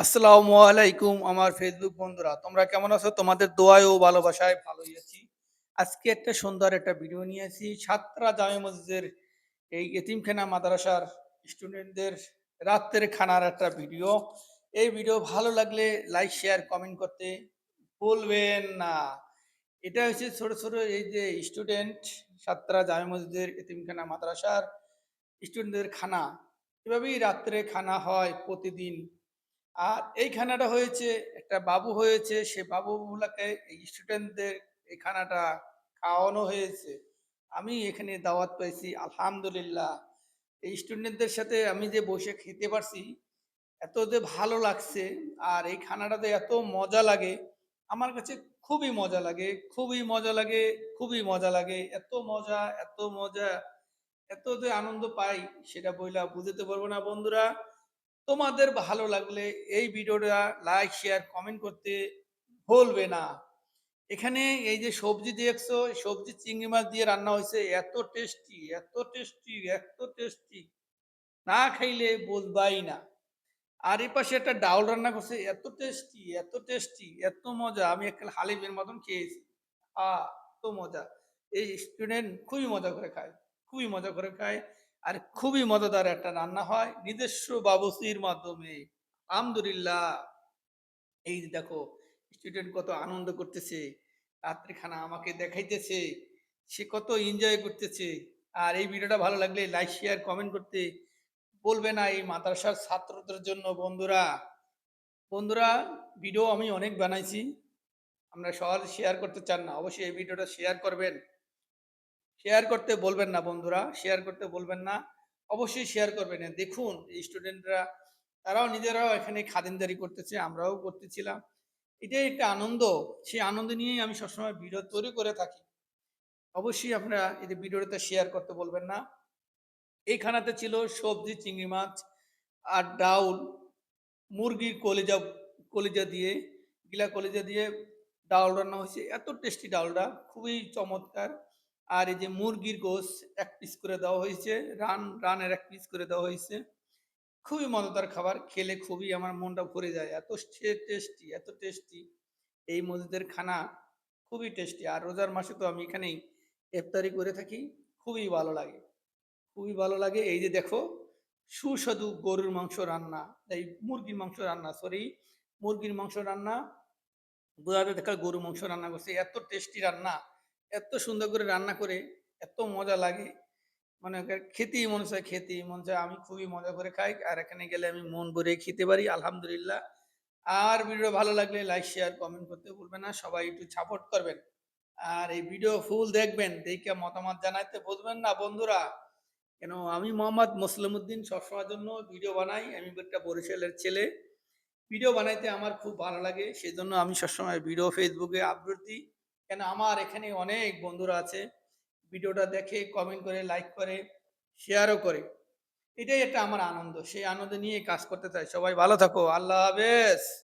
আসসালামু আলাইকুম আমার ফেসবুক বন্ধুরা। তোমরা কেমন আছো? তোমাদের দোয়ায় ও ভালোবাসায় ভালোই আছি। আজকে একটা সুন্দর একটা ভিডিও নিয়ে আসি। সাতরা জামে মসজিদের এই এতিমখানা মাদ্রাসার স্টুডেন্টদের রাত্রের খানার একটা ভিডিও। এই ভিডিও ভালো লাগলে লাইক, শেয়ার, কমেন্ট করতে ভুলবেন না। এটা হচ্ছে ছোট, ছোট এই যে স্টুডেন্ট সাতরা জামে মসজিদের এতিমখানা মাদ্রাসার স্টুডেন্টদের খানা। এভাবেই রাত্রে খানা হয় প্রতিদিন। আর এই খানাটা হয়েছে একটা বাবু হয়েছে, সে বাবুগুলাকে এই স্টুডেন্টদের এই খানাটা খাওয়ানো হয়েছে। আমি এখানে দাওয়াত পাইছি আলহামদুলিল্লাহ। এই স্টুডেন্টদের সাথে আমি যে বসে খেতে পারছি, এত যে ভালো লাগছে, আর এই খানাটাতে এত মজা লাগে, আমার কাছে খুবই মজা লাগে, খুবই মজা লাগে, খুবই মজা লাগে। এত মজা, এত মজা, এত যে আনন্দ পাই সেটা বইলা বুঝাতে পারবো না বন্ধুরা। তোমাদের ভালো লাগলে এই ভিডিওটা লাইক, শেয়ার, কমেন্ট করতে ভুলবে না। এখানে এই যে সবজি দেখছো, এই সবজি চিংড়ি মাছ দিয়ে রান্না হয়েছে, এত টেস্টি, এত টেস্টি, এত টেস্টি, না খাইলে বুঝবাই না। আর এই পাশে একটা ডাউল রান্না করছে, এত টেস্টি, এত টেস্টি, এত মজা, আমি একটা হালিমের মতন খেয়েছি। এত মজা। এই স্টুডেন্ট খুবই মজা করে খায়, খুবই মজা করে খায়। আর খুবই মজাদার একটা রান্না হয় নিজস্ব বাবুর্চির মাধ্যমে। আলহামদুলিল্লাহ। এই যে দেখো, স্টুডেন্ট কত আনন্দ করতেছে, রাত্রে খানা আমাকে দেখাইতেছে, সে কত এনজয় করতেছে। আর এই ভিডিওটা ভালো লাগলে লাইক, শেয়ার, কমেন্ট করতে বলবে না এই মাদ্রাসার ছাত্রদের জন্য বন্ধুরা। বন্ধুরা, ভিডিও আমি অনেক বানাইছি, আমরা সহজে শেয়ার করতে চান না, অবশ্যই এই ভিডিওটা শেয়ার করবেন। শেয়ার করতে বলবেন না বন্ধুরা, শেয়ার করতে বলবেন না, অবশ্যই শেয়ার করবেন। দেখুন এই স্টুডেন্টরা, তারাও নিজেরাও এখানে খাদিমদারি করতেছে, আমরাও করতেছিলাম। এটাই একটা আনন্দ। সেই আনন্দ নিয়েই আমি সবসময় ভিডিও তৈরি করে থাকি। অবশ্যই আপনারা এই যে ভিডিওটা শেয়ার করতে বলবেন না। এই খানাতে ছিল সবজি, চিংড়ি মাছ আর ডাউল, মুরগির কলিজা, কলিজা দিয়ে, গিলা কলিজা দিয়ে ডাউল রান্না হয়েছে। এত টেস্টি ডাউলটা, খুবই চমৎকার। আর এই যে মুরগির গোশ ১ পিস করে দেওয়া হয়েছে, রানের ১ পিস করে দেওয়া হয়েছে। খুবই মজাদার খাবার, খেলে খুবই আমার মনটা ভরে যায়। এত টেস্টি, এত টেস্টি। এই মসজিদের খানা খুবই টেস্টি। আর রোজার মাসে তো আমি এখানেই ইফতারি করে থাকি। খুবই ভালো লাগে, খুবই ভালো লাগে। এই যে দেখো, সুস্বাদু গরুর মাংস রান্না, এই মুরগির মাংস রান্না, সরি, মুরগির মাংস রান্না, বোঝাতে দেখা গরু মাংস রান্না করছে। এত টেস্টি রান্না, এত সুন্দর করে রান্না করে, এত মজা লাগে। মানে খেতেই মন চায়, খেতেই মন চায়। আমি খুবই মজা করে খাই। আর এখানে গেলে আমি মন ভরে খেতে পারি আলহামদুলিল্লাহ। আর ভিডিও ভালো লাগলে লাইক, শেয়ার, কমেন্ট করতে ভুলবেন না। সবাই একটু সাপোর্ট করবেন। আর এই ভিডিও ফুল দেখবেন, দেখে মতামত জানাইতে ভুলবেন না বন্ধুরা। কেন আমি মোহাম্মদ মুসলিমউদ্দিন সবসময়ের জন্য ভিডিও বানাই। আমি একটা বরিশালের ছেলে। ভিডিও বানাইতে আমার খুব ভালো লাগে। সেজন্য আমি সবসময় ভিডিও ফেসবুকে আপলোড দিই। কেন আমার এখানে অনেক বন্ধুরা আছে, ভিডিওটা দেখে, কমেন্ট করে, লাইক করে, শেয়ারও করে। এটাই একটা আমার আনন্দ। সেই আনন্দ নিয়ে কাজ করতে চাই। সবাই ভালো থাকো। আল্লাহ হাফেজ।